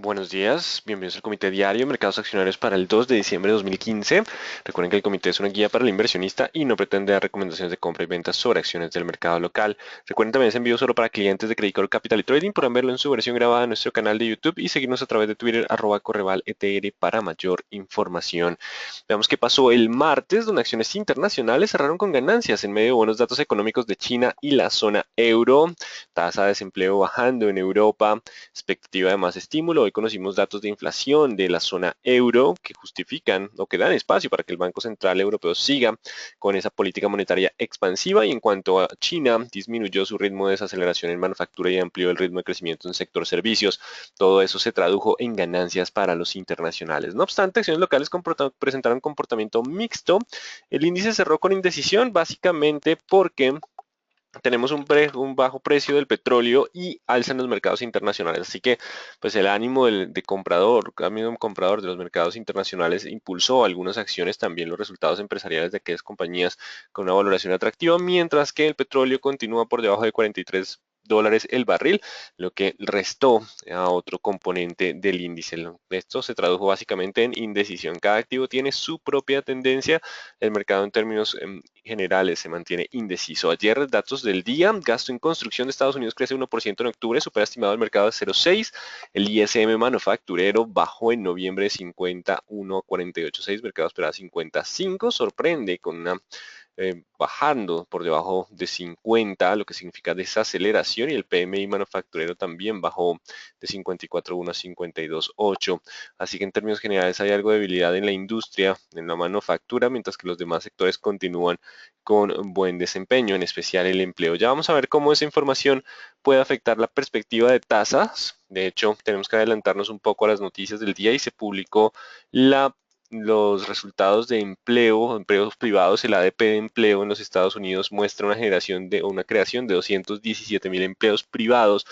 Buenos días, bienvenidos al Comité Diario de Mercados Accionarios para el 2 de diciembre de 2015. Recuerden que el comité es una guía para el inversionista y no pretende dar recomendaciones de compra y venta sobre acciones del mercado local. Recuerden también es envío solo para clientes de Credit Core Capital y Trading. Podrán verlo en su versión grabada en nuestro canal de YouTube y seguirnos a través de Twitter @correvaletr para mayor información. Veamos qué pasó el martes, donde acciones internacionales cerraron con ganancias en medio de buenos datos económicos de China y la zona euro. Tasa de desempleo bajando en Europa, expectativa de más estímulo. Hoy conocimos datos de inflación de la zona euro que justifican o que dan espacio para que el Banco Central Europeo siga con esa política monetaria expansiva. Y en cuanto a China, disminuyó su ritmo de desaceleración en manufactura y amplió el ritmo de crecimiento en sector servicios. Todo eso se tradujo en ganancias para los internacionales. No obstante, acciones locales presentaron comportamiento mixto. El índice cerró con indecisión básicamente porque tenemos un bajo precio del petróleo y alza en los mercados internacionales. Así que, pues el ánimo de comprador, ánimo comprador de los mercados internacionales impulsó algunas acciones, también los resultados empresariales de aquellas compañías con una valoración atractiva, mientras que el petróleo continúa por debajo de $43 el barril, lo que restó a otro componente del índice. Esto se tradujo básicamente en indecisión. Cada activo tiene su propia tendencia. El mercado en términos generales se mantiene indeciso. Ayer, datos del día: gasto en construcción de Estados Unidos crece 1% en octubre, supera estimado del mercado de 0,6. El ISM manufacturero bajó en noviembre de 51 a 48,6, mercado esperaba 55, sorprende con una bajando por debajo de 50, lo que significa desaceleración, y el PMI manufacturero también bajó de 54,1 a 52,8. Así que en términos generales hay algo de debilidad en la industria, en la manufactura, mientras que los demás sectores continúan con buen desempeño, en especial el empleo. Ya vamos a ver cómo esa información puede afectar la perspectiva de tasas. De hecho, tenemos que adelantarnos un poco a las noticias del día y se publicó la los resultados de empleo, empleos privados. El ADP de empleo en los Estados Unidos muestra una creación de 217,000 empleos privados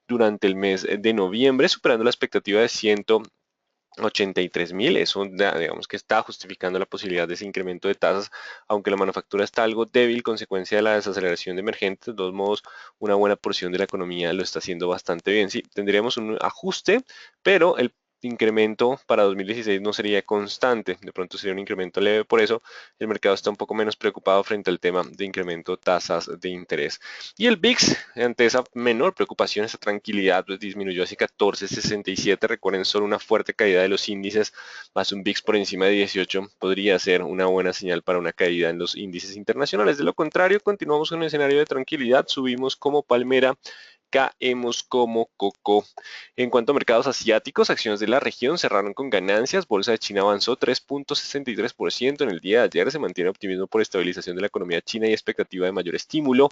durante el mes de noviembre, superando la expectativa de 183,000. Eso, digamos, que está justificando la posibilidad de ese incremento de tasas, aunque la manufactura está algo débil, consecuencia de la desaceleración de emergentes. De todos modos, una buena porción de la economía lo está haciendo bastante bien. Sí, tendríamos un ajuste, pero el incremento para 2016 no sería constante, de pronto sería un incremento leve. Por eso el mercado está un poco menos preocupado frente al tema de incremento de tasas de interés. Y el VIX, ante esa menor preocupación, esa tranquilidad, pues disminuyó hacia 14,67. Recuerden, solo una fuerte caída de los índices más un VIX por encima de 18 podría ser una buena señal para una caída en los índices internacionales. De lo contrario, continuamos con un escenario de tranquilidad, subimos como palmera, caemos como coco. En cuanto a mercados asiáticos, acciones de la región cerraron con ganancias. Bolsa de China avanzó 3,63% en el día de ayer. Se mantiene optimismo por estabilización de la economía china y expectativa de mayor estímulo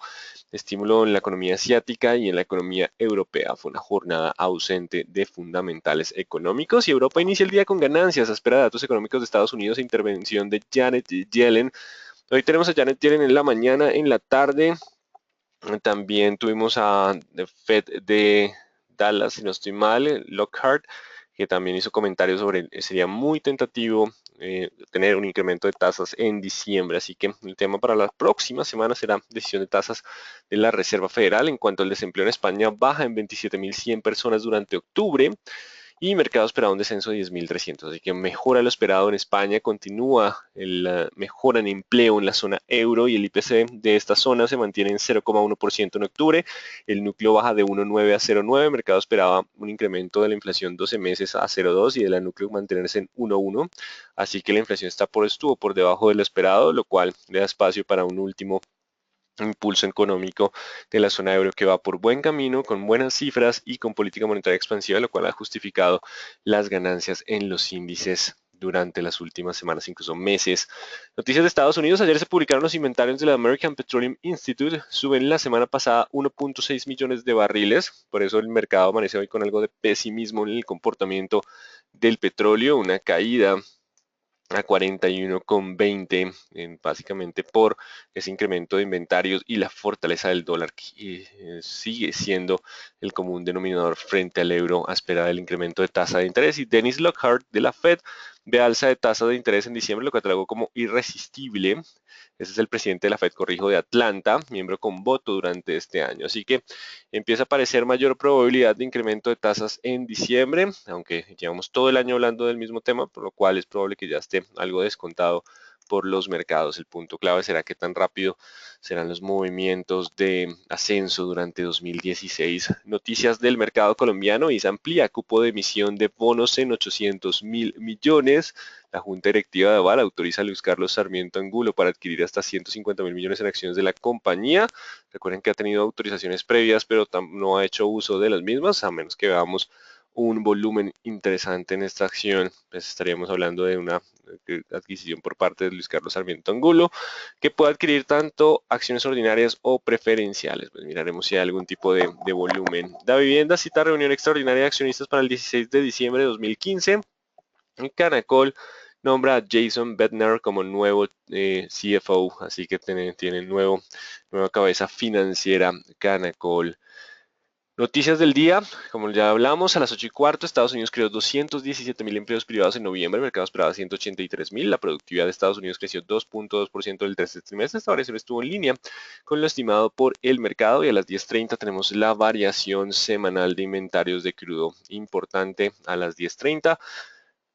en la economía asiática y en la economía europea. Fue una jornada ausente de fundamentales económicos y Europa inicia el día con ganancias a espera de datos económicos de Estados Unidos e intervención de Janet Yellen. Hoy tenemos a Janet Yellen en la mañana. En la tarde también tuvimos a The Fed de Dallas, si no estoy mal, Lockhart, que también hizo comentarios sobre sería muy tentativo tener un incremento de tasas en diciembre. Así que el tema para la próxima semana será decisión de tasas de la Reserva Federal. En cuanto al desempleo en España, baja en 27,100 personas durante octubre y mercado esperaba un descenso de 10,300. Así que mejora lo esperado en España, continúa la mejora en empleo en la zona euro y el IPC de esta zona se mantiene en 0,1% en octubre. El núcleo baja de 1,9 a 0,9. Mercado esperaba un incremento de la inflación 12 meses a 0,2 y de la núcleo mantenerse en 1,1. Así que la inflación estuvo por debajo de lo esperado, lo cual le da espacio para un último impulso económico de la zona euro que va por buen camino, con buenas cifras y con política monetaria expansiva, lo cual ha justificado las ganancias en los índices durante las últimas semanas, incluso meses. Noticias de Estados Unidos: ayer se publicaron los inventarios de la American Petroleum Institute, suben la semana pasada 1,6 millones de barriles, por eso el mercado amanece hoy con algo de pesimismo en el comportamiento del petróleo, una caída a 41,20, básicamente por ese incremento de inventarios y la fortaleza del dólar, que sigue siendo el común denominador frente al euro a espera del incremento de tasa de interés. Y Dennis Lockhart de la Fed ve alza de tasas de interés en diciembre, lo catalogó como irresistible. Ese es el presidente de la Fed, corrijo, de Atlanta, miembro con voto durante este año. Así que empieza a aparecer mayor probabilidad de incremento de tasas en diciembre, aunque llevamos todo el año hablando del mismo tema, por lo cual es probable que ya esté algo descontado por los mercados. El punto clave será qué tan rápido serán los movimientos de ascenso durante 2016. Noticias del mercado colombiano: y se amplía cupo de emisión de bonos en 800.000 millones. La Junta Directiva de Aval autoriza a Luis Carlos Sarmiento Angulo para adquirir hasta 150.000 millones en acciones de la compañía. Recuerden que ha tenido autorizaciones previas, pero no ha hecho uso de las mismas, a menos que veamos un volumen interesante en esta acción. Pues estaríamos hablando de una adquisición por parte de Luis Carlos Sarmiento Angulo, que puede adquirir tanto acciones ordinarias o preferenciales. Pues miraremos si hay algún tipo de volumen. Da Vivienda cita reunión extraordinaria de accionistas para el 16 de diciembre de 2015. Canacol nombra a Jason Bednar como nuevo CFO, así que tiene nueva cabeza financiera Canacol. Noticias del día: como ya hablamos, a las 8:15, Estados Unidos creó 217.000 empleos privados en noviembre, el mercado esperaba 183.000, la productividad de Estados Unidos creció 2.2% del tercer trimestre, esta variación estuvo en línea con lo estimado por el mercado. Y a las 10:30 tenemos la variación semanal de inventarios de crudo, importante a las 10:30.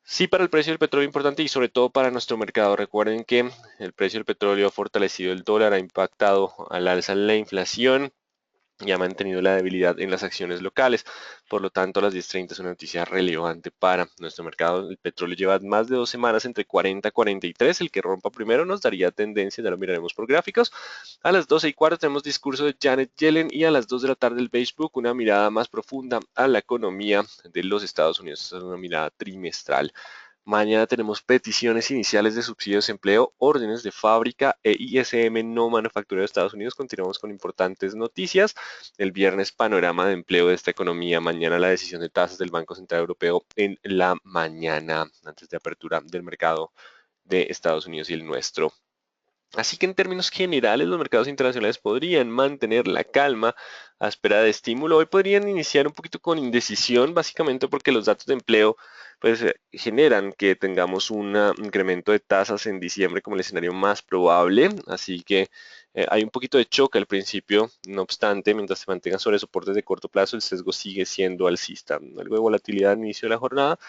Sí, para el precio del petróleo importante y sobre todo para nuestro mercado. Recuerden que el precio del petróleo ha fortalecido el dólar, ha impactado al alza la inflación y ha mantenido la debilidad en las acciones locales. Por lo tanto, a las 10:30 es una noticia relevante para nuestro mercado. El petróleo lleva más de 2 semanas entre 40 y 43. El que rompa primero nos daría tendencia, ya lo miraremos por gráficos. A las 12:15 tenemos discurso de Janet Yellen, y a las 2 de la tarde el Beige Book, una mirada más profunda a la economía de los Estados Unidos. Esta es una mirada trimestral. Mañana tenemos peticiones iniciales de subsidios de empleo, órdenes de fábrica e ISM no manufacturero de Estados Unidos. Continuamos con importantes noticias. El viernes, panorama de empleo de esta economía. Mañana, la decisión de tasas del Banco Central Europeo en la mañana, antes de apertura del mercado de Estados Unidos y el nuestro. Así que en términos generales, los mercados internacionales podrían mantener la calma a espera de estímulo. Hoy podrían iniciar un poquito con indecisión, básicamente porque los datos de empleo pues generan que tengamos un incremento de tasas en diciembre como el escenario más probable. Así que hay un poquito de choque al principio. No obstante, mientras se mantengan sobre soportes de corto plazo, el sesgo sigue siendo alcista. Algo de volatilidad al inicio de la jornada,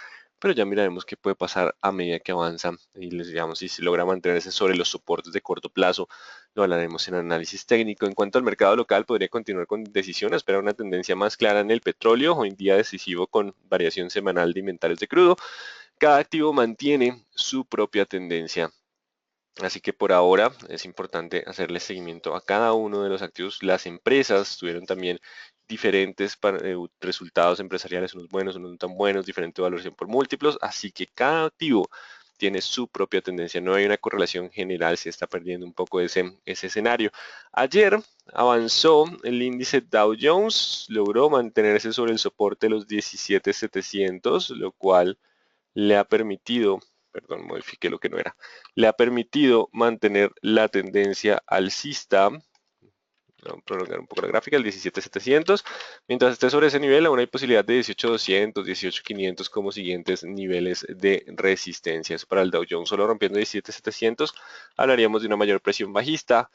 pero ya miraremos qué puede pasar a medida que avanza y les digamos si se logra mantenerse sobre los soportes de corto plazo. Lo hablaremos en análisis técnico. En cuanto al mercado local, podría continuar con decisión, esperar una tendencia más clara en el petróleo, hoy en día decisivo con variación semanal de inventarios de crudo. Cada activo mantiene su propia tendencia. Así que por ahora es importante hacerle seguimiento a cada uno de los activos. Las empresas tuvieron también diferentes resultados empresariales, unos buenos, unos no tan buenos, diferente valoración por múltiplos, así que cada activo tiene su propia tendencia. No hay una correlación general, se está perdiendo un poco ese escenario. Ayer avanzó el índice Dow Jones, logró mantenerse sobre el soporte de los 17.700, lo cual le ha permitido, perdón, modifiqué lo que no era, le ha permitido mantener la tendencia alcista. Vamos a prolongar un poco la gráfica, el 17.700. Mientras esté sobre ese nivel, aún hay posibilidad de 18.200, 18.500 como siguientes niveles de resistencia. Eso para el Dow Jones. Solo rompiendo 17.700 hablaríamos de una mayor presión bajista.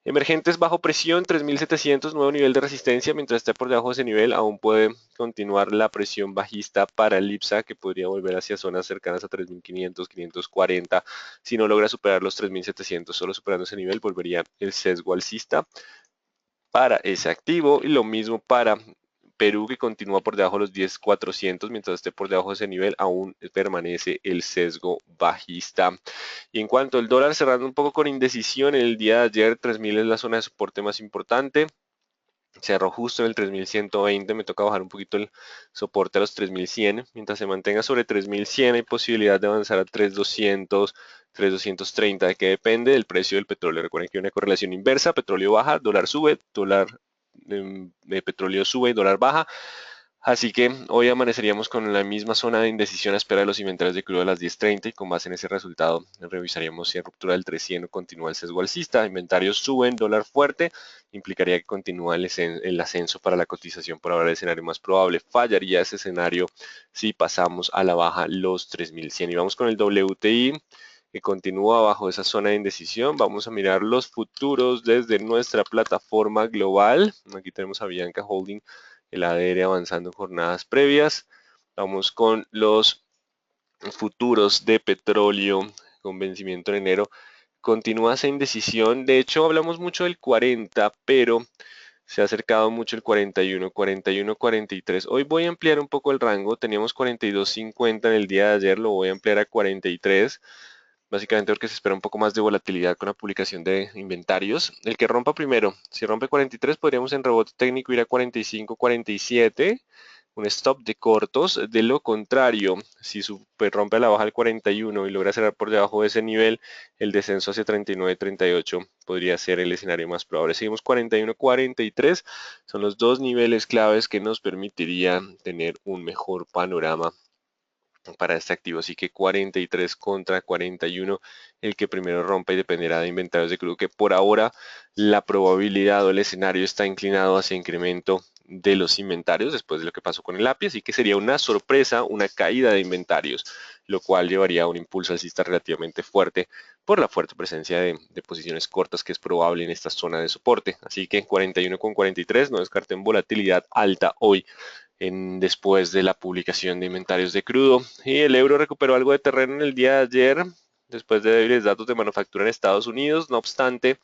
Emergentes bajo presión, 3.700, nuevo nivel de resistencia. Mientras esté por debajo de ese nivel, aún puede continuar la presión bajista para el IPSA, que podría volver hacia zonas cercanas a 3.500, 540. Si no logra superar los 3.700, solo superando ese nivel, volvería el sesgo alcista para ese activo. Y lo mismo para Perú, que continúa por debajo de los 10.400. Mientras esté por debajo de ese nivel, aún permanece el sesgo bajista. Y en cuanto al dólar, cerrando un poco con indecisión, el día de ayer 3.000 es la zona de soporte más importante. Cerró justo en el 3.120, me toca bajar un poquito el soporte a los 3.100. Mientras se mantenga sobre 3.100, hay posibilidad de avanzar a 3.200, 3.230, de que depende del precio del petróleo. Recuerden que hay una correlación inversa: petróleo baja, dólar sube, dólar de petróleo sube y dólar baja. Así que hoy amaneceríamos con la misma zona de indecisión a espera de los inventarios de crudo a las 10:30 y con base en ese resultado revisaríamos si hay ruptura del 300 o continúa el sesgo alcista. Inventarios suben, dólar fuerte, implicaría que continúa el ascenso para la cotización. Por ahora el escenario más probable. Fallaría ese escenario si pasamos a la baja los 3100. Y vamos con el WTI que continúa bajo esa zona de indecisión. Vamos a mirar los futuros desde nuestra plataforma global. Aquí tenemos a Bianca Holding, el ADR avanzando en jornadas previas. Vamos con los futuros de petróleo con vencimiento en enero. Continúa esa indecisión. De hecho, hablamos mucho del 40, pero se ha acercado mucho el 41, 41, 43. Hoy voy a ampliar un poco el rango. Teníamos 42.50 en el día de ayer, lo voy a ampliar a 43. Básicamente porque se espera un poco más de volatilidad con la publicación de inventarios. El que rompa primero, si rompe 43, podríamos en rebote técnico ir a 45, 47, un stop de cortos. De lo contrario, si rompe a la baja el 41 y logra cerrar por debajo de ese nivel, el descenso hacia 39, 38 podría ser el escenario más probable. Seguimos 41, 43, son los dos niveles claves que nos permitirían tener un mejor panorama para este activo. Así que 43 contra 41, el que primero rompa y dependerá de inventarios de crudo, que por ahora la probabilidad o el escenario está inclinado hacia incremento de los inventarios después de lo que pasó con el API, así que sería una sorpresa, una caída de inventarios, lo cual llevaría a un impulso alcista relativamente fuerte por la fuerte presencia de posiciones cortas que es probable en esta zona de soporte. Así que 41 con 43, no descarten volatilidad alta hoy después de la publicación de inventarios de crudo. Y el euro recuperó algo de terreno en el día de ayer, después de débiles datos de manufactura en Estados Unidos. No obstante,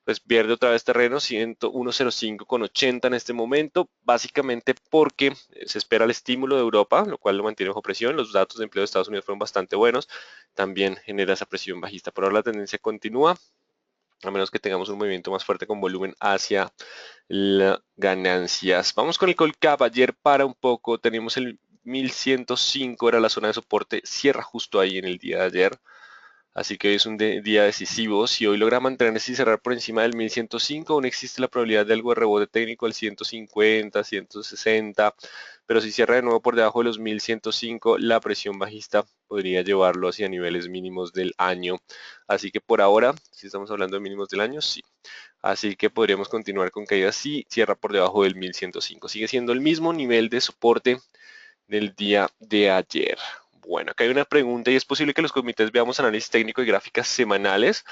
pues pierde otra vez terreno, 105,80 en este momento, básicamente porque se espera el estímulo de Europa, lo cual lo mantiene bajo presión. Los datos de empleo de Estados Unidos fueron bastante buenos, también genera esa presión bajista. Por ahora la tendencia continúa, a menos que tengamos un movimiento más fuerte con volumen hacia las ganancias. Vamos con el Colcap. Ayer para un poco, tenemos el 1105, era la zona de soporte, cierra justo ahí en el día de ayer. Así que hoy es un día decisivo. Si hoy logra mantenerse y cerrar por encima del 1105, aún existe la probabilidad de algo de rebote técnico al 150, 160. Pero si cierra de nuevo por debajo de los 1105, la presión bajista podría llevarlo hacia niveles mínimos del año. Así que por ahora, si estamos hablando de mínimos del año, sí. Así que podríamos continuar con caídas si cierra por debajo del 1105. Sigue siendo el mismo nivel de soporte del día de ayer. Bueno, acá hay una pregunta y es posible que los comités veamos análisis técnico y gráficas semanales.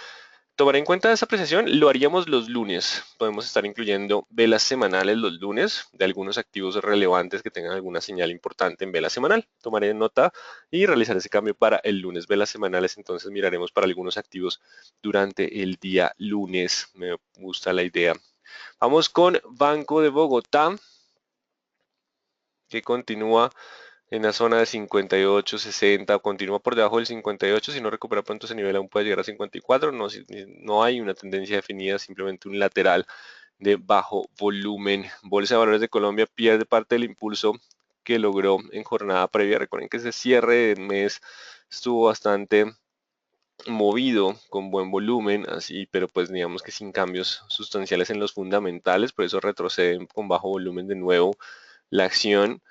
Tomar en cuenta esa apreciación, lo haríamos los lunes. Podemos estar incluyendo velas semanales los lunes de algunos activos relevantes que tengan alguna señal importante en vela semanal. Tomaré nota y realizar ese cambio para el lunes. Velas semanales, entonces miraremos para algunos activos durante el día lunes. Me gusta la idea. Vamos con Banco de Bogotá, que continúa en la zona de 58, 60, continúa por debajo del 58, si no recupera pronto ese nivel aún puede llegar a 54, no, no hay una tendencia definida, simplemente un lateral de bajo volumen. Bolsa de Valores de Colombia pierde parte del impulso que logró en jornada previa. Recuerden que ese cierre de mes estuvo bastante movido, con buen volumen, así, pero pues digamos que sin cambios sustanciales en los fundamentales, por eso retroceden con bajo volumen de nuevo la acción.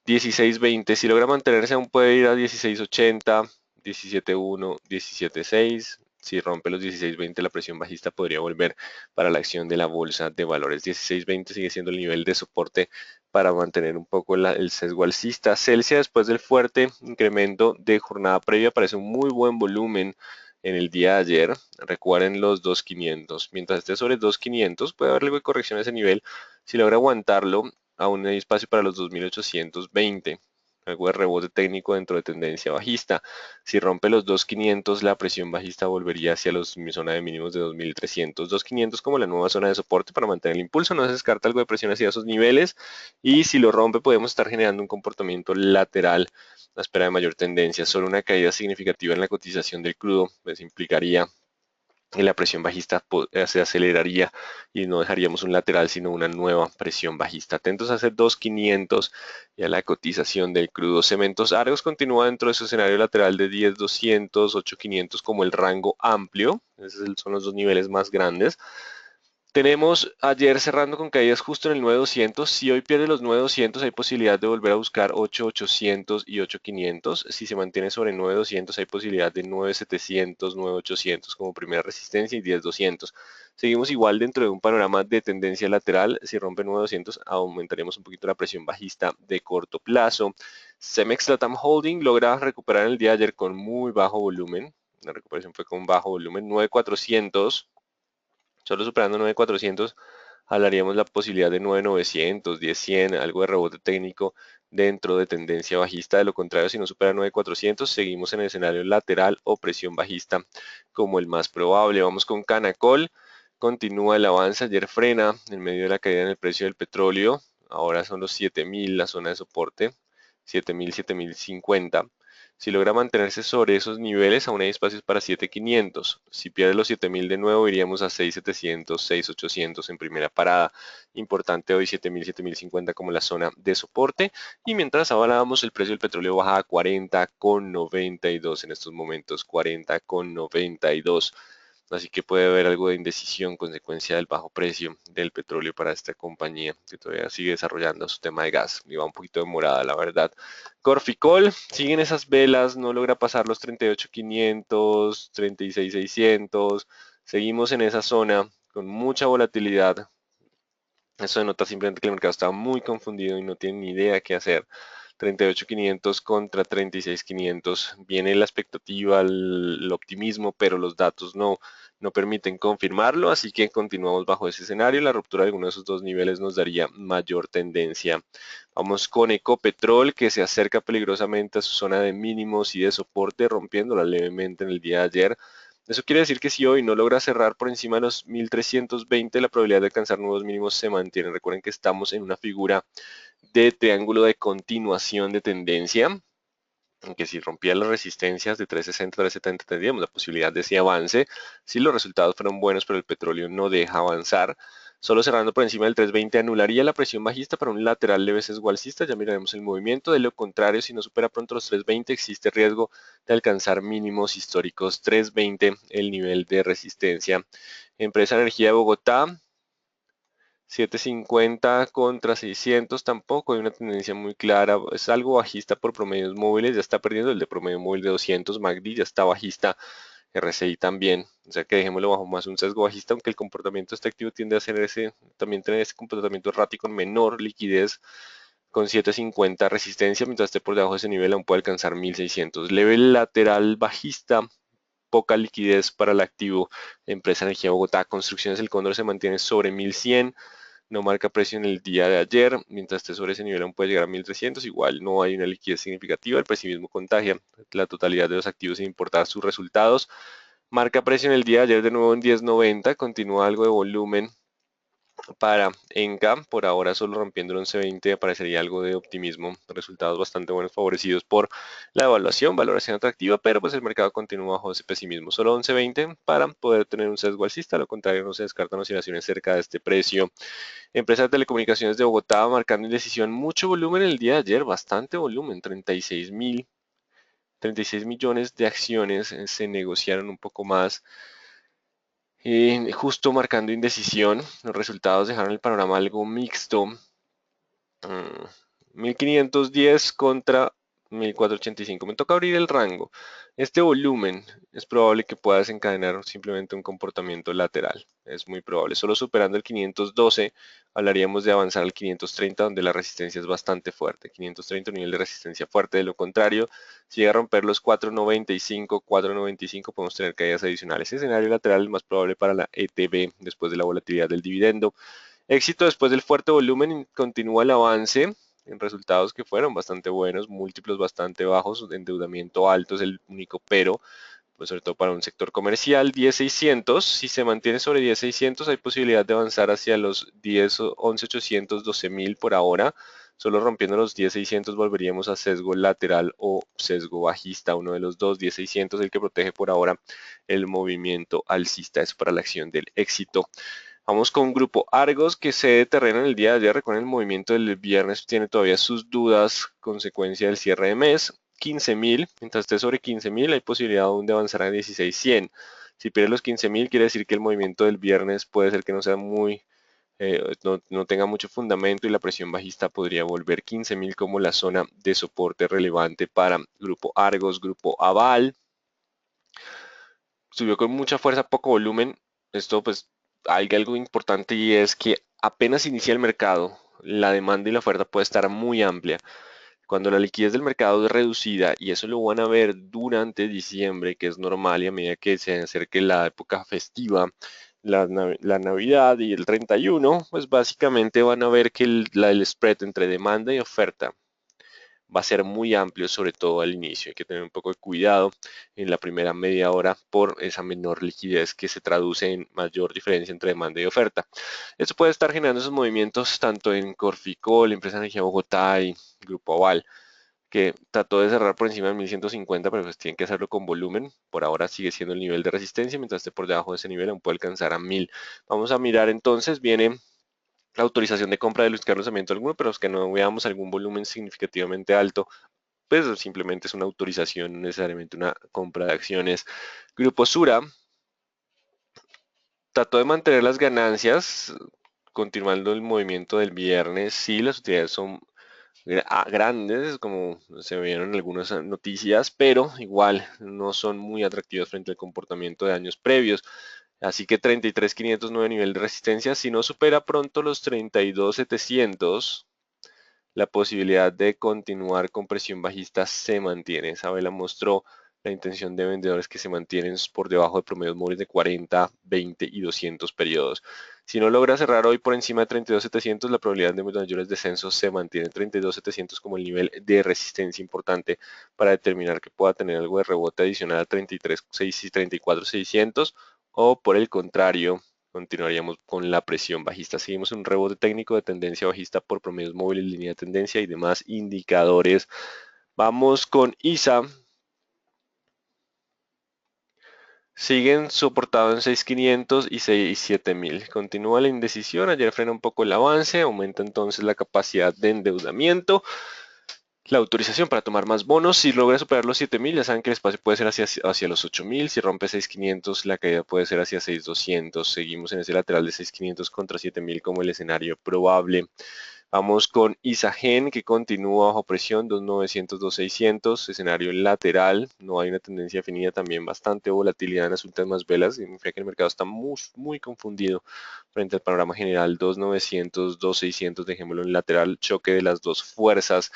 16.20, si logra mantenerse aún puede ir a 16.80, 17.1, 17.6. Si rompe los 16.20 la presión bajista podría volver para la acción de la bolsa de valores. 16.20 sigue siendo el nivel de soporte para mantener un poco el sesgo alcista. Celsius después del fuerte incremento de jornada previa parece un muy buen volumen en el día de ayer. Recuerden los 2.500. Mientras esté sobre 2.500 puede haber algo de corrección a ese nivel. Si logra aguantarlo, aún hay espacio para los 2.820, algo de rebote técnico dentro de tendencia bajista. Si rompe los 2.500, la presión bajista volvería hacia mi zona de mínimos de 2.300. 2.500 como la nueva zona de soporte para mantener el impulso, no se descarta algo de presión hacia esos niveles y si lo rompe podemos estar generando un comportamiento lateral a espera de mayor tendencia. Solo una caída significativa en la cotización del crudo pues implicaría y la presión bajista se aceleraría y no dejaríamos un lateral sino una nueva presión bajista. Atentos a hacer 2.500 y a la cotización del crudo. Cementos Argos continúa dentro de su escenario lateral de 10.200, 8.500 como el rango amplio. Esos son los dos niveles más grandes. Tenemos ayer cerrando con caídas justo en el 9200. Si hoy pierde los 9200, hay posibilidad de volver a buscar 8800 y 8500. Si se mantiene sobre 9200, hay posibilidad de 9700, 9800 como primera resistencia y 10200. Seguimos igual dentro de un panorama de tendencia lateral. Si rompe 9200, aumentaríamos un poquito la presión bajista de corto plazo. Cemex Latam Holding logra recuperar el día de ayer con muy bajo volumen. La recuperación fue con bajo volumen, 9400. Solo superando 9400 hablaríamos la posibilidad de 9900, 10100, algo de rebote técnico dentro de tendencia bajista. De lo contrario, si no supera 9400, seguimos en el escenario lateral o presión bajista como el más probable. Vamos con Canacol. Continúa el avance. Ayer frena en medio de la caída en el precio del petróleo. Ahora son los 7000 la zona de soporte. 7000, 7050. Si logra mantenerse sobre esos niveles, aún hay espacios para 7500. Si pierde los 7000 de nuevo, iríamos a 6700, 6800 en primera parada. Importante hoy 7000, 7050 como la zona de soporte. Y mientras hablábamos, el precio del petróleo baja a 40,92 en estos momentos. 40,92. Así que puede haber algo de indecisión consecuencia del bajo precio del petróleo para esta compañía que todavía sigue desarrollando su tema de gas y va un poquito demorada, la verdad. Corficol, siguen esas velas, no logra pasar los 38.500, 36.600. Seguimos en esa zona con mucha volatilidad. Eso denota simplemente que el mercado está muy confundido y no tiene ni idea qué hacer. 38.500 contra 36.500. Viene la expectativa, el optimismo, pero los datos no permiten confirmarlo, así que continuamos bajo ese escenario. La ruptura de alguno de esos dos niveles nos daría mayor tendencia. Vamos con Ecopetrol, que se acerca peligrosamente a su zona de mínimos y de soporte, rompiéndola levemente en el día de ayer. Eso quiere decir que si hoy no logra cerrar por encima de los 1320, la probabilidad de alcanzar nuevos mínimos se mantiene. Recuerden que estamos en una figura de triángulo de continuación de tendencia, aunque si rompía las resistencias de 360 a 370 tendríamos la posibilidad de ese avance si los resultados fueron buenos, pero el petróleo no deja avanzar. Solo cerrando por encima del 320 anularía la presión bajista para un lateral leve sesgo alcista. Ya miraremos el movimiento. De lo contrario, si no supera pronto los 320, existe riesgo de alcanzar mínimos históricos. 320 el nivel de resistencia. Empresa Energía de Bogotá, 750 contra 600, tampoco hay una tendencia muy clara, es algo bajista por promedios móviles, ya está perdiendo el de promedio móvil de 200, MACD ya está bajista, RSI también, o sea que dejémoslo bajo más un sesgo bajista, aunque el comportamiento este activo tiende a ser también tener ese comportamiento errático con menor liquidez, con 750 resistencia, mientras esté por debajo de ese nivel aún puede alcanzar 1600. Level lateral bajista, poca liquidez para el activo. Empresa Energía Bogotá, Construcciones El Cóndor se mantiene sobre 1100, no marca precio en el día de ayer, mientras esté sobre ese nivel aún puede llegar a 1300, igual no hay una liquidez significativa, el pesimismo contagia la totalidad de los activos sin importar sus resultados. Marca precio en el día de ayer de nuevo en 1090, continúa algo de volumen para Enca, por ahora solo rompiendo el 11.20, aparecería algo de optimismo, resultados bastante buenos favorecidos por la evaluación, valoración atractiva, pero pues el mercado continúa bajo ese pesimismo, solo 11.20 para poder tener un sesgo alcista, a lo contrario no se descartan oscilaciones cerca de este precio. Empresa de telecomunicaciones de Bogotá marcando indecisión, mucho volumen el día de ayer, bastante volumen, 36 millones de acciones se negociaron un poco más. Justo marcando indecisión, los resultados dejaron el panorama algo mixto. 1510 contra 1485. Me toca abrir el rango. Este volumen es probable que pueda desencadenar simplemente un comportamiento lateral. Es muy probable. Solo superando el 512 hablaríamos de avanzar al 530, donde la resistencia es bastante fuerte. 530 nivel de resistencia fuerte. De lo contrario, si llega a romper los 495, 495 podemos tener caídas adicionales. Ese escenario lateral es más probable para la ETB después de la volatilidad del dividendo. Éxito después del fuerte volumen, continúa el avance en resultados que fueron bastante buenos, múltiplos bastante bajos, endeudamiento alto es el único pero, pues sobre todo para un sector comercial. 10.600, si se mantiene sobre 10.600 hay posibilidad de avanzar hacia los 10, 11.800, 12.000 por ahora. Solo rompiendo los 10.600 volveríamos a sesgo lateral o sesgo bajista, uno de los dos. 10.600 el que protege por ahora el movimiento alcista, eso para la acción del éxito. Vamos con Grupo Argos que cede terreno en el día de ayer. Recuerden, el movimiento del viernes tiene todavía sus dudas, consecuencia del cierre de mes. 15.000, mientras esté sobre 15.000 hay posibilidad aún de avanzar a 16.100. Si pierde los 15.000, quiere decir que el movimiento del viernes puede ser que no sea no tenga mucho fundamento y la presión bajista podría volver 15.000 como la zona de soporte relevante para grupo Argos, grupo Aval. Subió con mucha fuerza, poco volumen. Esto pues hay algo importante y es que apenas inicia el mercado, la demanda y la oferta puede estar muy amplia. Cuando la liquidez del mercado es reducida, y eso lo van a ver durante diciembre, que es normal, y a medida que se acerque la época festiva, la Navidad y el 31, pues básicamente van a ver que el spread entre demanda y oferta va a ser muy amplio, sobre todo al inicio. Hay que tener un poco de cuidado en la primera media hora por esa menor liquidez que se traduce en mayor diferencia entre demanda y oferta. Esto puede estar generando esos movimientos tanto en Corficol, Empresa de Energía Bogotá y Grupo Aval, que trató de cerrar por encima de 1150, pero pues tienen que hacerlo con volumen. Por ahora sigue siendo el nivel de resistencia, mientras esté por debajo de ese nivel aún puede alcanzar a 1000. Vamos a mirar entonces, viene la autorización de compra de Luis Carlos Sarmiento alguno, pero es que no veamos algún volumen significativamente alto, pues simplemente es una autorización, no necesariamente una compra de acciones. Grupo Sura trató de mantener las ganancias, continuando el movimiento del viernes. Sí, las utilidades son grandes, como se vieron en algunas noticias, pero igual no son muy atractivos frente al comportamiento de años previos. Así que 33.509 nivel de resistencia. Si no supera pronto los 32.700, la posibilidad de continuar con presión bajista se mantiene. Esa vela mostró la intención de vendedores que se mantienen por debajo de promedios móviles de 40, 20 y 200 periodos. Si no logra cerrar hoy por encima de 32.700, la probabilidad de mayores descensos se mantiene. 32.700 como el nivel de resistencia importante para determinar que pueda tener algo de rebote adicional a 33.600 y 34.600, o por el contrario, continuaríamos con la presión bajista. Seguimos en un rebote técnico de tendencia bajista por promedios móviles, línea de tendencia y demás indicadores. Vamos con ISA. Siguen soportados en 6.500 y 7.000. Continúa la indecisión. Ayer frena un poco el avance. Aumenta entonces la capacidad de endeudamiento. La autorización para tomar más bonos. Si logra superar los 7.000, ya saben que el espacio puede ser hacia los 8.000. Si rompe 6.500, la caída puede ser hacia 6.200. Seguimos en ese lateral de 6.500 contra 7.000 como el escenario probable. Vamos con Isagen, que continúa bajo presión, 2.900, 2.600, escenario lateral. No hay una tendencia definida, también bastante volatilidad en las últimas velas. Significa que el mercado está muy confundido frente al panorama general. 2.900, 2.600, dejémoslo en lateral, choque de las dos fuerzas.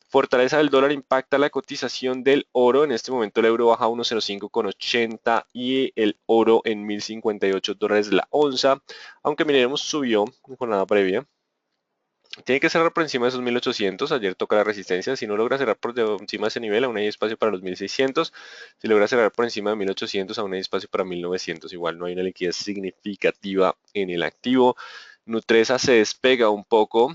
Fortaleza del dólar impacta la cotización del oro. En este momento el euro baja a 1.05,80 y el oro en $1.058 la onza, aunque miremos subió en jornada previa. Tiene que cerrar por encima de esos 1.800. Ayer toca la resistencia. Si no logra cerrar por encima de ese nivel, aún hay espacio para los 1.600. Si logra cerrar por encima de 1.800, aún hay espacio para 1.900. Igual no hay una liquidez significativa en el activo. Nutresa se despega un poco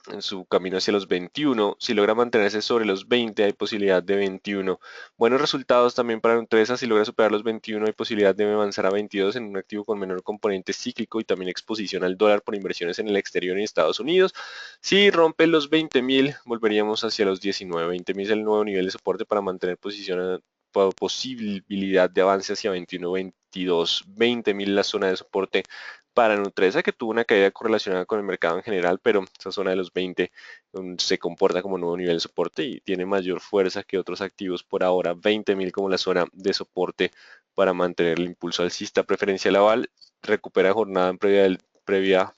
en su camino hacia los 21. Si logra mantenerse sobre los 20, hay posibilidad de 21. Buenos resultados también para Nutresa. Si logra superar los 21, hay posibilidad de avanzar a 22 en un activo con menor componente cíclico y también exposición al dólar por inversiones en el exterior y en Estados Unidos. Si rompe los 20.000, volveríamos hacia los 19. 20.000 es el nuevo nivel de soporte para mantener posición, posibilidad de avance hacia 21, 22, 20.000 la zona de soporte para Nutresa, que tuvo una caída correlacionada con el mercado en general, pero esa zona de los 20 se comporta como nuevo nivel de soporte y tiene mayor fuerza que otros activos por ahora. 20.000 como la zona de soporte para mantener el impulso alcista. Preferencial aval, recupera jornada en previa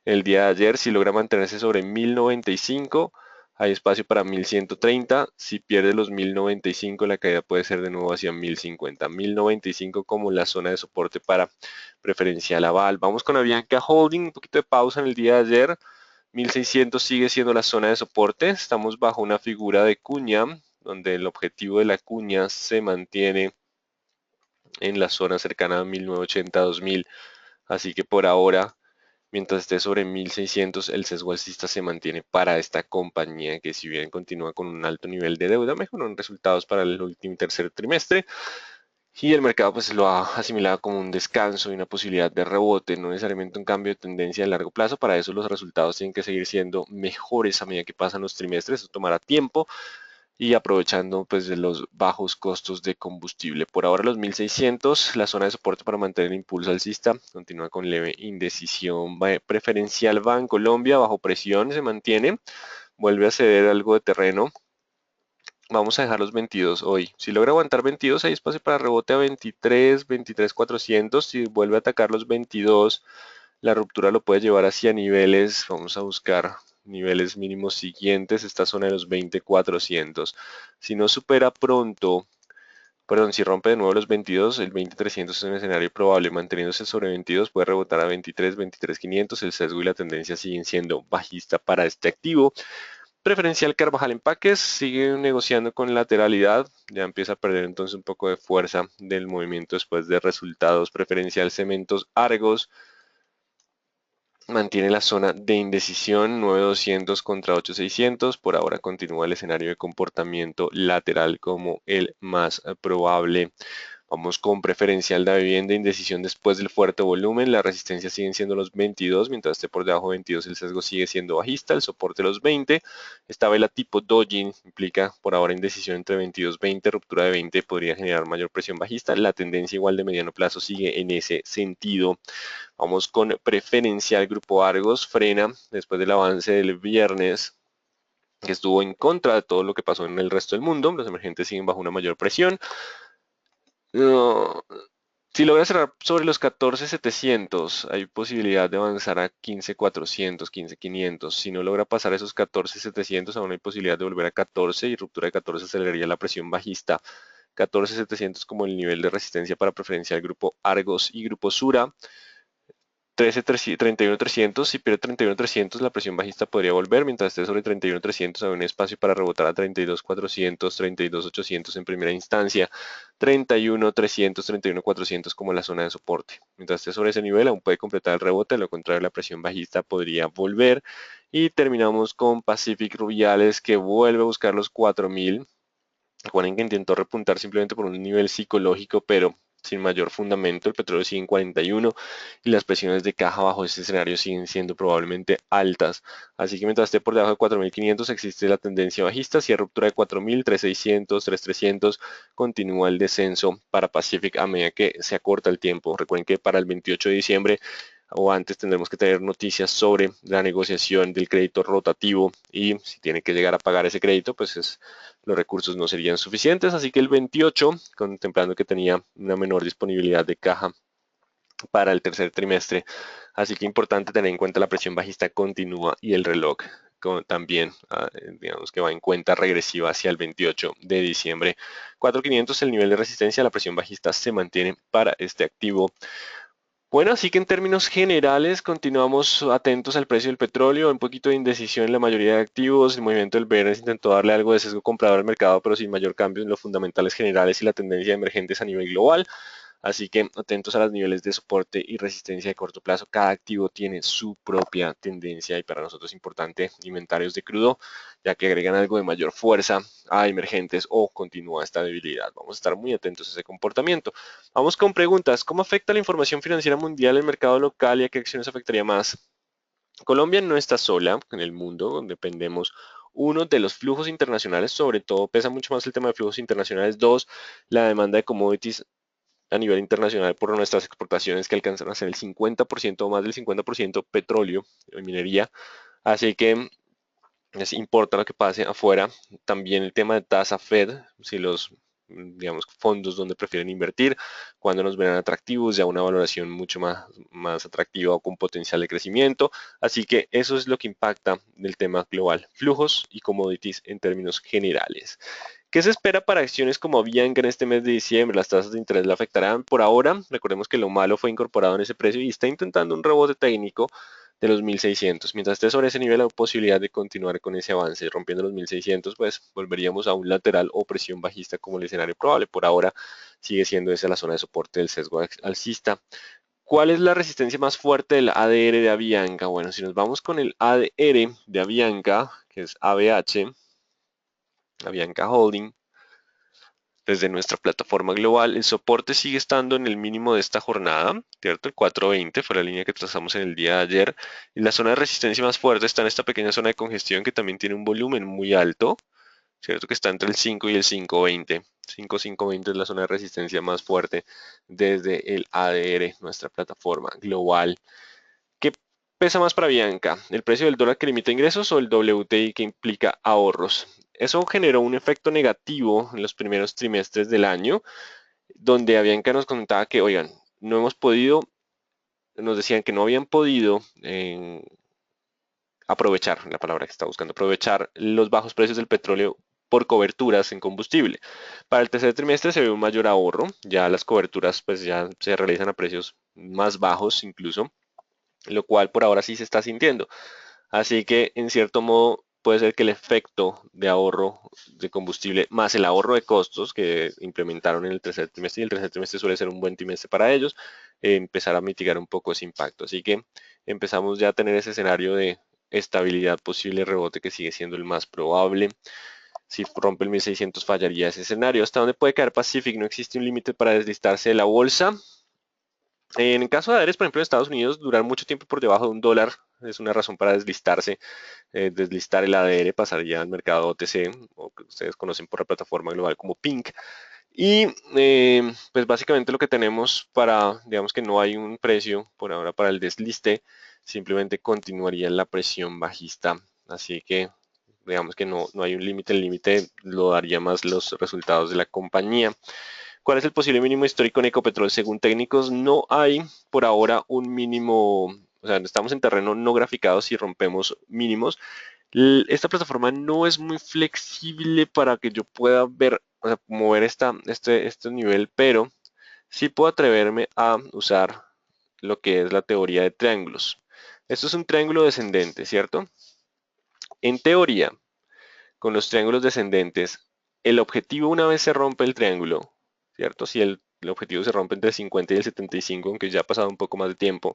el día de ayer. Si logra mantenerse sobre 1095, hay espacio para 1130. Si pierde los 1095, la caída puede ser de nuevo hacia 1050. 1095 como la zona de soporte para preferencial aval. Vamos con Avianca Holding, un poquito de pausa en el día de ayer. 1600 sigue siendo la zona de soporte. Estamos bajo una figura de cuña, donde el objetivo de la cuña se mantiene en la zona cercana a 1980-2000. Así que por ahora, mientras esté sobre 1600, el sesgo alcista se mantiene para esta compañía, que si bien continúa con un alto nivel de deuda, mejoró en resultados para el último y tercer trimestre. Y el mercado pues lo ha asimilado como un descanso y una posibilidad de rebote, no necesariamente un cambio de tendencia a largo plazo. Para eso los resultados tienen que seguir siendo mejores a medida que pasan los trimestres. Eso tomará tiempo y aprovechando pues de los bajos costos de combustible. Por ahora los 1600, la zona de soporte para mantener el impulso alcista, continúa con leve indecisión. Preferencial va en Colombia, bajo presión se mantiene, vuelve a ceder algo de terreno. Vamos a dejar los 22 hoy. Si logra aguantar 22, hay espacio para rebote a 23, 23,400. Si vuelve a atacar los 22, la ruptura lo puede llevar hacia niveles. Vamos a buscar niveles mínimos siguientes, esta zona de los 20,400. Si no supera pronto, perdón, si rompe de nuevo los 22, el 20,300 es un escenario probable. Manteniéndose sobre 22, puede rebotar a 23, 23,500. El sesgo y la tendencia siguen siendo bajista para este activo. Preferencial Carvajal Empaques sigue negociando con lateralidad, ya empieza a perder entonces un poco de fuerza del movimiento después de resultados. Preferencial Cementos Argos mantiene la zona de indecisión 9,200 contra 8,600. Por ahora continúa el escenario de comportamiento lateral como el más probable. Vamos con preferencial de vivienda, indecisión después del fuerte volumen. La resistencia siguen siendo los 22, mientras esté por debajo de 22 el sesgo sigue siendo bajista, el soporte los 20. Esta vela tipo Dojin implica por ahora indecisión entre 22 y 20, ruptura de 20 podría generar mayor presión bajista. La tendencia igual de mediano plazo sigue en ese sentido. Vamos con preferencial Grupo Argos, frena después del avance del viernes que estuvo en contra de todo lo que pasó en el resto del mundo. Los emergentes siguen bajo una mayor presión. No, si logra cerrar sobre los 14,700, hay posibilidad de avanzar a 15,400, 15,500. Si no logra pasar esos 14,700, aún hay posibilidad de volver a 14 y ruptura de 14 aceleraría la presión bajista. 14,700 como el nivel de resistencia para preferencial Grupo Argos y Grupo Sura. 31,300, si pierde 31,300 la presión bajista podría volver, mientras esté sobre 31,300 hay un espacio para rebotar a 32,400, 32,800 en primera instancia, 31,300, 31,400 como la zona de soporte. Mientras esté sobre ese nivel aún puede completar el rebote, de lo contrario la presión bajista podría volver. Y terminamos con Pacific Rubiales que vuelve a buscar los 4.000. Recuerden que intentó repuntar simplemente por un nivel psicológico, pero sin mayor fundamento. El petróleo sigue en 41 y las presiones de caja bajo este escenario siguen siendo probablemente altas. Así que mientras esté por debajo de 4.500 existe la tendencia bajista. Si hay ruptura de 4.000, 3.600, 3.300, continúa el descenso para Pacific a medida que se acorta el tiempo. Recuerden que para el 28 de diciembre o antes tendremos que tener noticias sobre la negociación del crédito rotativo y si tiene que llegar a pagar ese crédito, pues los recursos no serían suficientes. Así que el 28, contemplando que tenía una menor disponibilidad de caja para el tercer trimestre. Así que importante tener en cuenta la presión bajista continua y el reloj también, digamos que va en cuenta regresiva hacia el 28 de diciembre. 4.500 el nivel de resistencia, la presión bajista se mantiene para este activo. Bueno, así que en términos generales continuamos atentos al precio del petróleo, un poquito de indecisión en la mayoría de activos, el movimiento del viernes intentó darle algo de sesgo comprador al mercado, pero sin mayor cambio en los fundamentales generales y la tendencia de emergentes a nivel global. Así que atentos a los niveles de soporte y resistencia de corto plazo. Cada activo tiene su propia tendencia y para nosotros es importante inventarios de crudo, ya que agregan algo de mayor fuerza a emergentes o continúa esta debilidad. Vamos a estar muy atentos a ese comportamiento. Vamos con preguntas. ¿Cómo afecta la información financiera mundial el mercado local y a qué acciones afectaría más? Colombia no está sola en el mundo, dependemos uno de los flujos internacionales, sobre todo pesa mucho más el tema de flujos internacionales. Dos, la demanda de commodities a nivel internacional por nuestras exportaciones que alcanzan a ser el 50% o más del 50% petróleo y minería. Así que les importa lo que pase afuera. También el tema de tasa Fed, si los digamos, fondos donde prefieren invertir, cuando nos ven atractivos, ya una valoración mucho más atractiva o con potencial de crecimiento. Así que eso es lo que impacta del tema global, flujos y commodities en términos generales. ¿Qué se espera para acciones como Avianca en este mes de diciembre? Las tasas de interés la afectarán por ahora. Recordemos que lo malo fue incorporado en ese precio y está intentando un rebote técnico de los 1.600. Mientras esté sobre ese nivel, hay posibilidad de continuar con ese avance. Rompiendo los 1.600, pues volveríamos a un lateral o presión bajista como el escenario probable. Por ahora sigue siendo esa la zona de soporte del sesgo alcista. ¿Cuál es la resistencia más fuerte del ADR de Avianca? Bueno, si nos vamos con el ADR de Avianca, que es ABH, Avianca Holding, desde nuestra plataforma global, el soporte sigue estando en el mínimo de esta jornada, ¿cierto? El 420 fue la línea que trazamos en el día de ayer. Y la zona de resistencia más fuerte está en esta pequeña zona de congestión que también tiene un volumen muy alto. ¿cierto? Que está entre el 5 y el 5.20. 5.520 es la zona de resistencia más fuerte desde el ADR, nuestra plataforma global. ¿Qué pesa más para Bianca? ¿El precio del dólar que limita ingresos o el WTI que implica ahorros? Eso generó un efecto negativo en los primeros trimestres del año, donde Bianca nos contaba que, oigan, no hemos podido, nos decían que no habían podido aprovechar, la palabra que está buscando, aprovechar los bajos precios del petróleo por coberturas en combustible. Para el tercer trimestre se ve un mayor ahorro, ya las coberturas pues ya se realizan a precios más bajos incluso, lo cual por ahora sí se está sintiendo. Así que en cierto modo puede ser que el efecto de ahorro de combustible más el ahorro de costos que implementaron en el tercer trimestre, y el tercer trimestre suele ser un buen trimestre para ellos, empezar a mitigar un poco ese impacto. Así que empezamos ya a tener ese escenario de estabilidad, posible rebote que sigue siendo el más probable. Si rompe el 1600 fallaría ese escenario. ¿Hasta dónde puede caer Pacific? No existe un límite para deslistarse de la bolsa. En el caso de ADRs, por ejemplo, en Estados Unidos, durar mucho tiempo por debajo de $1 es una razón para deslistarse. Deslistar el ADR, pasaría al mercado OTC, o que ustedes conocen por la plataforma global como Pink. Y pues básicamente lo que tenemos para, digamos que no hay un precio por ahora para el desliste, simplemente continuaría la presión bajista. Así que digamos que no hay un límite, el límite lo daría más los resultados de la compañía. ¿Cuál es el posible mínimo histórico en Ecopetrol? Según técnicos, no hay por ahora un mínimo, o sea, estamos en terreno no graficado si rompemos mínimos. Esta plataforma no es muy flexible para que yo pueda ver, o sea, mover este nivel, pero sí puedo atreverme a usar lo que es la teoría de triángulos. Esto es un triángulo descendente, ¿cierto? En teoría, con los triángulos descendentes, el objetivo una vez se rompe el triángulo, ¿cierto? Si el objetivo se rompe entre el 50 y el 75, aunque ya ha pasado un poco más de tiempo,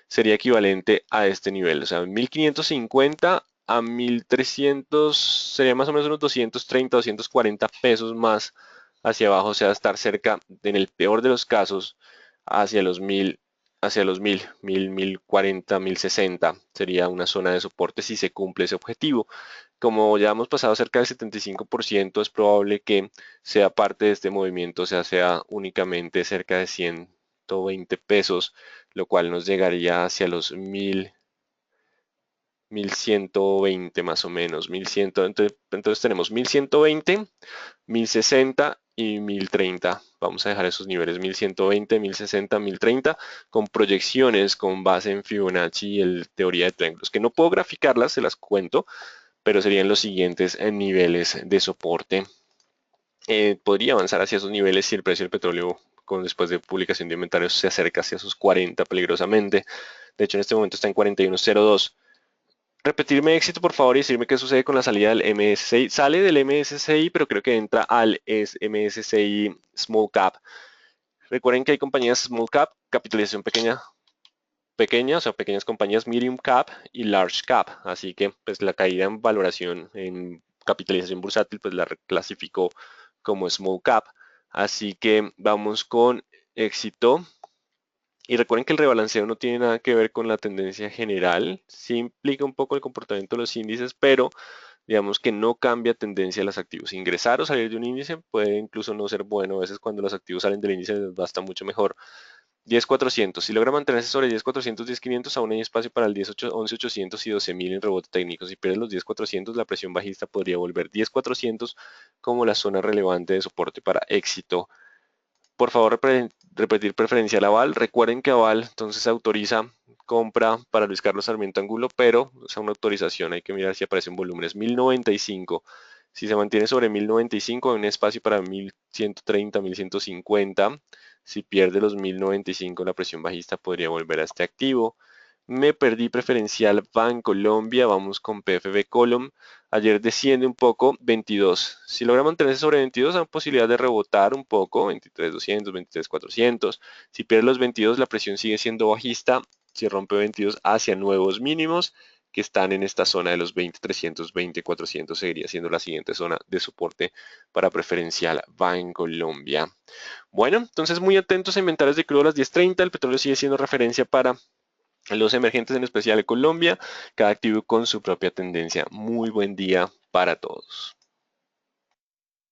sería equivalente a este nivel. O sea, 1550 a 1300 sería más o menos unos 230, 240 pesos más hacia abajo, o sea, estar cerca, en el peor de los casos, hacia los 1000, hacia los 1040, 1060 sería una zona de soporte si se cumple ese objetivo. Como ya hemos pasado cerca del 75%, es probable que sea parte de este movimiento, o sea únicamente cerca de 120 pesos, lo cual nos llegaría hacia los 1120 más o menos, 1100, entonces tenemos 1120, 1060 y 1030. Vamos a dejar esos niveles 1120, 1060, 1030 con proyecciones con base en Fibonacci y el teoría de triángulos, que no puedo graficarlas, se las cuento, pero serían los siguientes niveles de soporte. Podría avanzar hacia esos niveles si el precio del petróleo después de publicación de inventarios se acerca hacia sus 40 peligrosamente. De hecho, en este momento está en 41.02. Repetirme éxito, por favor, y decirme qué sucede con la salida del MSCI. Sale del MSCI, pero creo que entra al MSCI Small Cap. Recuerden que hay compañías Small Cap, capitalización pequeña, o sea, pequeñas compañías Medium Cap y Large Cap. Así que, pues, la caída en valoración, en capitalización bursátil, pues la reclasificó como Small Cap. Así que vamos con éxito. Y recuerden que el rebalanceo no tiene nada que ver con la tendencia general, sí implica un poco el comportamiento de los índices, pero digamos que no cambia tendencia de los activos. Ingresar o salir de un índice puede incluso no ser bueno, a veces cuando los activos salen del índice les basta mucho mejor. 10.400, si logra mantenerse sobre 10.400, 10.500, aún hay espacio para el 11.800 y 12.000 en rebote técnico. Si pierde los 10.400, la presión bajista podría volver 10.400 como la zona relevante de soporte para éxito. Por favor, repetir preferencial aval. Recuerden que aval entonces autoriza compra para Luis Carlos Sarmiento Angulo, pero es una autorización. Hay que mirar si aparecen volúmenes. 1095. Si se mantiene sobre 1095, hay un espacio para 1130, 1150. Si pierde los 1095, la presión bajista podría volver a este activo. Me perdí preferencial Bancolombia, vamos con PFB Column. Ayer desciende un poco, 22. Si logra mantenerse sobre 22, hay posibilidad de rebotar un poco, 23.200, 23.400. Si pierde los 22, la presión sigue siendo bajista. Si rompe 22 hacia nuevos mínimos, que están en esta zona de los 20.300, 20.400, seguiría siendo la siguiente zona de soporte para preferencial Bancolombia. Bueno, entonces muy atentos a inventarios de crudo a las 10:30. El petróleo sigue siendo referencia para los emergentes, en especial en Colombia, cada activo con su propia tendencia. Muy buen día para todos.